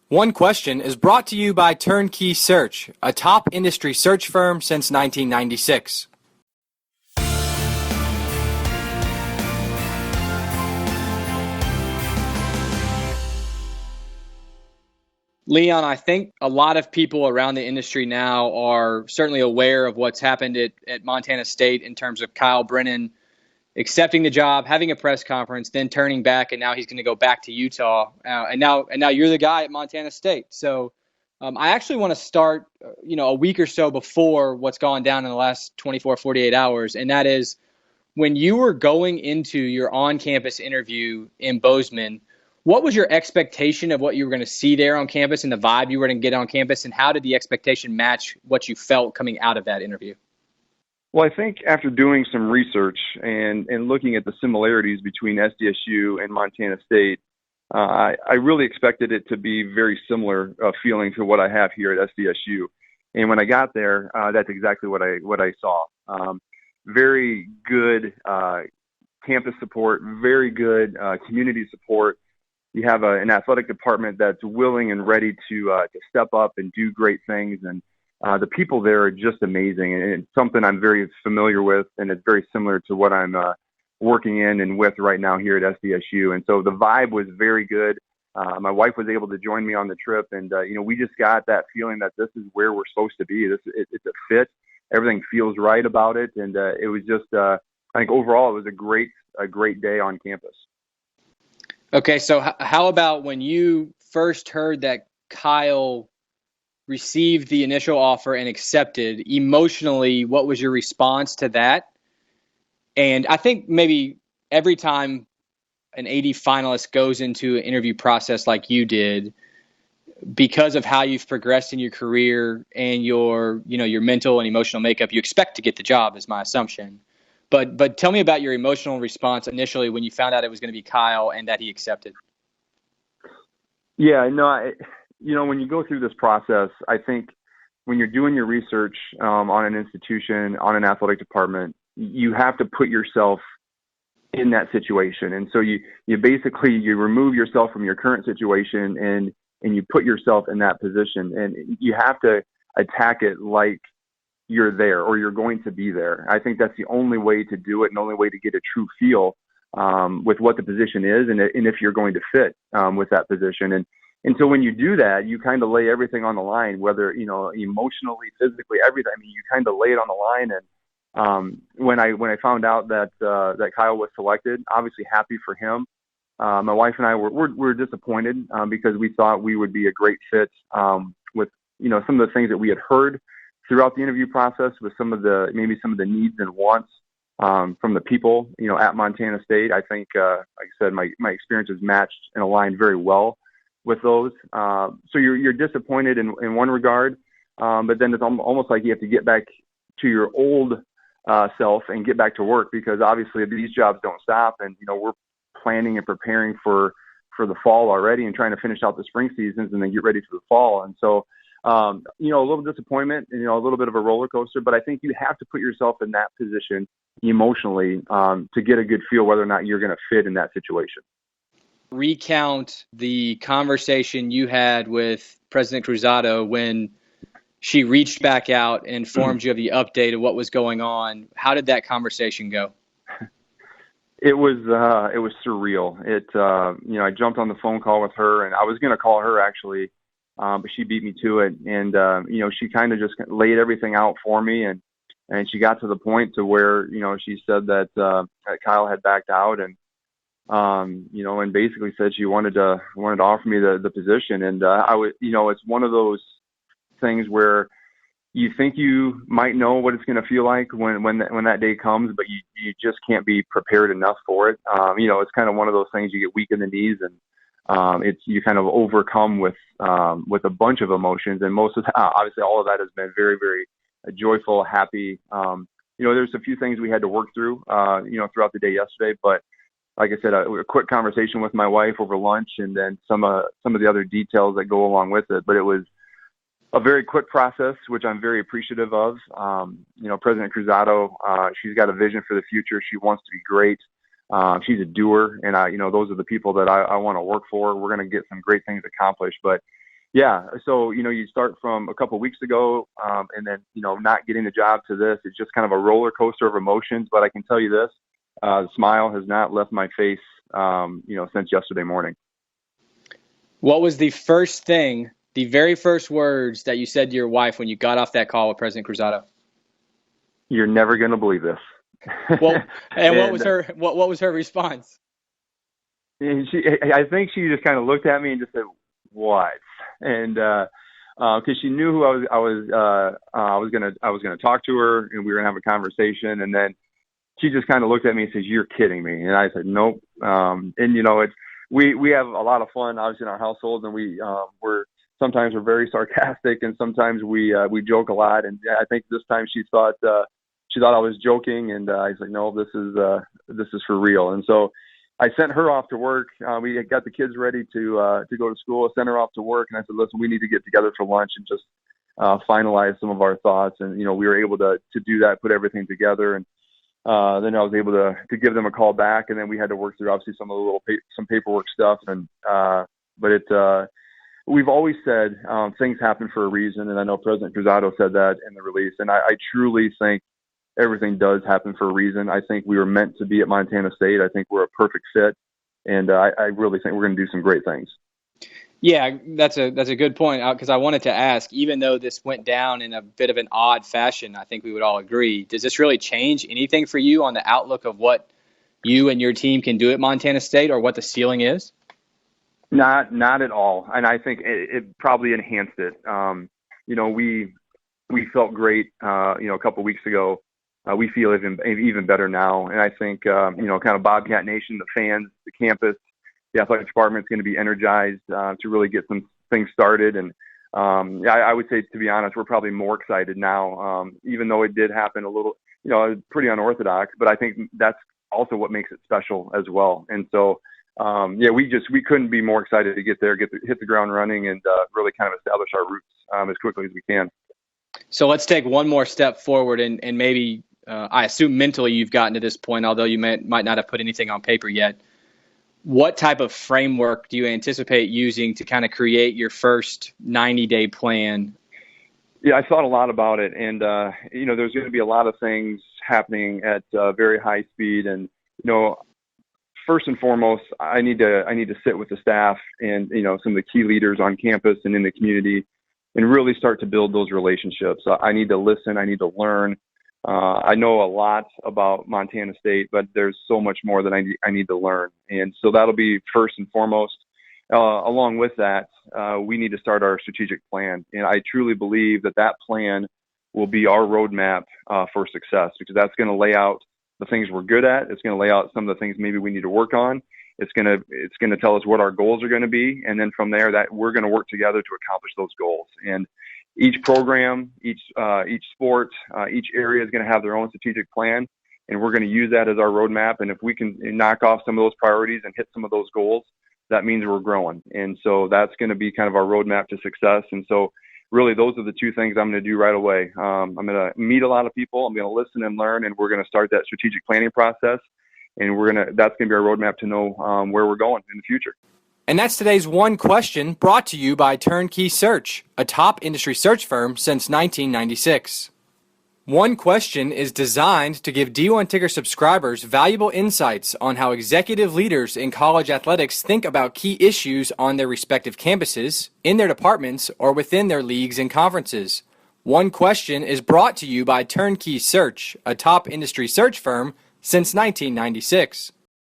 One Question is brought to you by Turnkey Search, a top industry search firm since 1996. Leon, I think a lot of people around the industry now are certainly aware of what's happened at Montana State in terms of Kyle Brennan accepting the job, having a press conference, then turning back, and now he's going to go back to Utah. And now you're the guy at Montana State. So I actually want to start, a week or so before what's gone down in the last 24, 48 hours, and that is when you were going into your on-campus interview in Bozeman. What was your expectation of what you were going to see there on campus and the vibe you were going to get on campus, and how did the expectation match what you felt coming out of that interview? Well, I think after doing some research and looking at the similarities between SDSU and Montana State, I really expected it to be very similar feeling to what I have here at SDSU. And when I got there, that's exactly what I saw. Very good campus support, very good community support. You have an athletic department that's willing and ready to step up and do great things, and the people there are just amazing. And it's something I'm very familiar with, and it's very similar to what I'm working in and with right now here at SDSU. And so the vibe was very good. My wife was able to join me on the trip, and we just got that feeling that this is where we're supposed to be. It's a fit. Everything feels right about it, and it was just I think overall it was a great day on campus. Okay, so how about when you first heard that Kyle received the initial offer and accepted, emotionally, what was your response to that? And I think maybe every time an AD finalist goes into an interview process like you did, because of how you've progressed in your career and your mental and emotional makeup, you expect to get the job, is my assumption. But tell me about your emotional response initially when you found out it was going to be Kyle and that he accepted. Yeah, no, when you go through this process, I think when you're doing your research on an institution, on an athletic department, you have to put yourself in that situation. And so you basically remove yourself from your current situation and you put yourself in that position, and you have to attack it like you're there or you're going to be there. I think that's the only way to do it and the only way to get a true feel with what the position is and if you're going to fit with that position. And so when you do that, you kind of lay everything on the line, whether, emotionally, physically, everything. I mean, you kind of lay it on the line. And when I found out that Kyle was selected, obviously happy for him. My wife and I were disappointed because we thought we would be a great fit with, some of the things that we had heard throughout the interview process, with some of the needs and wants from the people, at Montana State. I think, like I said, my experiences matched and aligned very well with those. So you're disappointed in one regard, but then it's almost like you have to get back to your old self and get back to work, because obviously these jobs don't stop, and we're planning and preparing for the fall already and trying to finish out the spring seasons and then get ready for the fall. And so a little disappointment, a little bit of a roller coaster, but I think you have to put yourself in that position emotionally to get a good feel whether or not you're going to fit in that situation. Recount the conversation you had with President Cruzado when she reached back out and informed you of the update of what was going on. How did that conversation go? It was surreal. I jumped on the phone call with her, and I was going to call her actually, but she beat me to it. And, she kind of just laid everything out for me. And she got to the point to where, she said that Kyle had backed out and basically said she wanted to offer me the position. And I would, it's one of those things where you think you might know what it's going to feel like when that day comes, but you just can't be prepared enough for it. It's kind of one of those things you get weak in the knees, and you kind of overcome with a bunch of emotions. And most of obviously all of that has been very, very joyful, happy. There's a few things we had to work through, throughout the day yesterday, but like I said, a quick conversation with my wife over lunch, and then some of the other details that go along with it. But it was a very quick process, which I'm very appreciative of. President Cruzado, she's got a vision for the future. She wants to be great. She's a doer, and those are the people that I want to work for. We're going to get some great things accomplished. But Yeah. So, you start from a couple of weeks ago, and then, not getting the job to this. It's just kind of a roller coaster of emotions. But I can tell you this, the smile has not left my face, since yesterday morning. What was the very first words that you said to your wife when you got off that call with President Cruzado? You're never going to believe this. Well, and what was her response? And I think she just kind of looked at me and just said, "What?" And because she knew who I was gonna talk to her, and we were gonna have a conversation. And then she just kind of looked at me and says, "You're kidding me." And I said, "Nope." And it's we have a lot of fun, obviously, in our household, and sometimes we're very sarcastic, and sometimes we joke a lot. And I think this time she thought I was joking, and I was like, "No, this is for real." And so I sent her off to work. We got the kids ready to go to school. I sent her off to work, and I said, "Listen, we need to get together for lunch and just finalize some of our thoughts." And we were able to do that, put everything together, and then I was able to give them a call back, and then we had to work through obviously some of the some paperwork stuff. And but we've always said things happen for a reason, and I know President Cruzado said that in the release, and I truly think everything does happen for a reason. I think we were meant to be at Montana State. I think we're a perfect fit, and I really think we're going to do some great things. Yeah, that's a good point, because I wanted to ask, even though this went down in a bit of an odd fashion, I think we would all agree, does this really change anything for you on the outlook of what you and your team can do at Montana State, or what the ceiling is? Not at all, and I think it probably enhanced it. We felt great, a couple of weeks ago. We feel even better now. And I think, kind of Bobcat Nation, the fans, the campus, the athletic department is going to be energized to really get some things started. And I would say, to be honest, we're probably more excited now, even though it did happen a little, pretty unorthodox. But I think that's also what makes it special as well. And so, we couldn't be more excited to get there, hit the ground running, and really kind of establish our roots as quickly as we can. So let's take one more step forward, and maybe I assume mentally you've gotten to this point, although you might not have put anything on paper yet. What type of framework do you anticipate using to kind of create your first 90-day plan? Yeah, I thought a lot about it, and there's going to be a lot of things happening at very high speed. And first and foremost, I need to sit with the staff and some of the key leaders on campus and in the community, and really start to build those relationships. I need to listen. I need to learn. I know a lot about Montana State, but there's so much more that I need to learn. And so that'll be first and foremost. Along with that, we need to start our strategic plan. And I truly believe that plan will be our roadmap for success, because that's going to lay out the things we're good at. It's going to lay out some of the things maybe we need to work on. It's going to tell us what our goals are going to be. And then from there, that we're going to work together to accomplish those goals. And each program, each sport, each area is going to have their own strategic plan, and we're going to use that as our roadmap. And if we can knock off some of those priorities and hit some of those goals, that means we're growing. And so that's going to be kind of our roadmap to success. And so really, those are the two things I'm going to do right away. I'm going to meet a lot of people. I'm going to listen and learn, and we're going to start that strategic planning process. And that's going to be our roadmap to know where we're going in the future. And that's today's One Question, brought to you by Turnkey Search, a top industry search firm since 1996. One Question is designed to give D1 Ticker subscribers valuable insights on how executive leaders in college athletics think about key issues on their respective campuses, in their departments, or within their leagues and conferences. One Question is brought to you by Turnkey Search, a top industry search firm since 1996.